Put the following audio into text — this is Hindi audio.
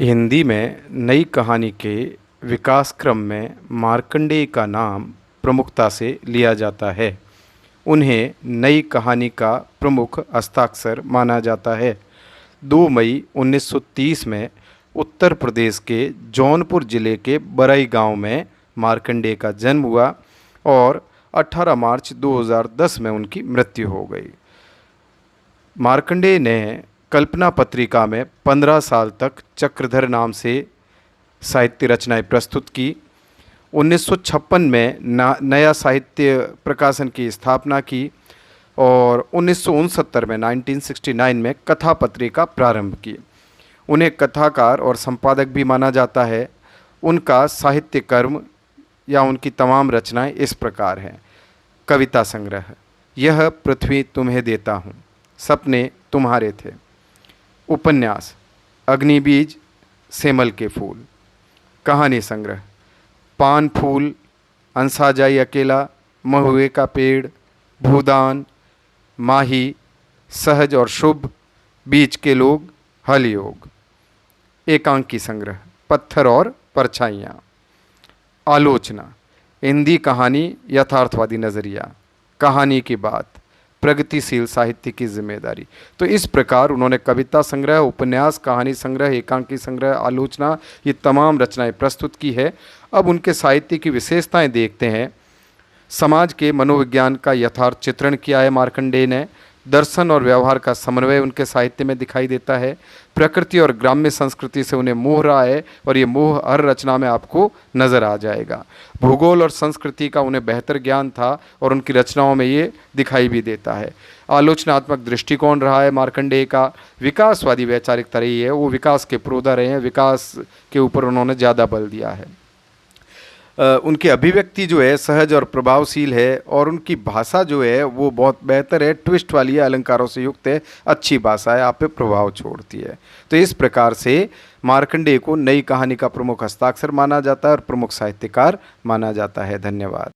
हिंदी में नई कहानी के विकास क्रम में मार्कंडेय का नाम प्रमुखता से लिया जाता है। उन्हें नई कहानी का प्रमुख हस्ताक्षर माना जाता है। 2 मई 1930 में उत्तर प्रदेश के जौनपुर जिले के बरई गांव में मार्कंडेय का जन्म हुआ और 18 मार्च 2010 में उनकी मृत्यु हो गई। मार्कंडेय ने कल्पना पत्रिका में 15 साल तक चक्रधर नाम से साहित्य रचनाएं प्रस्तुत की। 1956 में नया साहित्य प्रकाशन की स्थापना की और 1969 में 1969 में कथा पत्रिका प्रारंभ की। उन्हें कथाकार और संपादक भी माना जाता है। उनका साहित्य कर्म या उनकी तमाम रचनाएं इस प्रकार हैं। कविता संग्रह, यह पृथ्वी तुम्हें देता हूँ, सपने तुम्हारे थे। उपन्यास, अग्निबीज, सेमल के फूल। कहानी संग्रह, पान फूल, अंसा जाई अकेला, महुए का पेड़, भूदान, माही, सहज और शुभ, बीच के लोग, हल योग। एकांकी संग्रह, पत्थर और परछाइयाँ। आलोचना, हिंदी कहानी यथार्थवादी नज़रिया, कहानी की बात, प्रगतिशील साहित्य की जिम्मेदारी। तो इस प्रकार उन्होंने कविता संग्रह, उपन्यास, कहानी संग्रह, एकांकी संग्रह, आलोचना, ये तमाम रचनाएं प्रस्तुत की है। अब उनके साहित्य की विशेषताएं देखते हैं। समाज के मनोविज्ञान का यथार्थ चित्रण किया है मार्कंडेय ने। दर्शन और व्यवहार का समन्वय उनके साहित्य में दिखाई देता है। प्रकृति और ग्राम्य संस्कृति से उन्हें मोह रहा है और ये मोह हर रचना में आपको नज़र आ जाएगा। भूगोल और संस्कृति का उन्हें बेहतर ज्ञान था और उनकी रचनाओं में ये दिखाई भी देता है। आलोचनात्मक दृष्टिकोण रहा है मार्कंडेय का। विकासवादी वैचारिकता रही है, वो विकास के पुरोधा रहे हैं, विकास के ऊपर उन्होंने ज़्यादा बल दिया है। उनकी अभिव्यक्ति जो है सहज और प्रभावशील है और उनकी भाषा जो है वो बहुत बेहतर है, ट्विस्ट वाली है, अलंकारों से युक्त है, अच्छी भाषा है, आप पे प्रभाव छोड़ती है। तो इस प्रकार से मार्कंडेय को नई कहानी का प्रमुख हस्ताक्षर माना जाता है और प्रमुख साहित्यकार माना जाता है। धन्यवाद।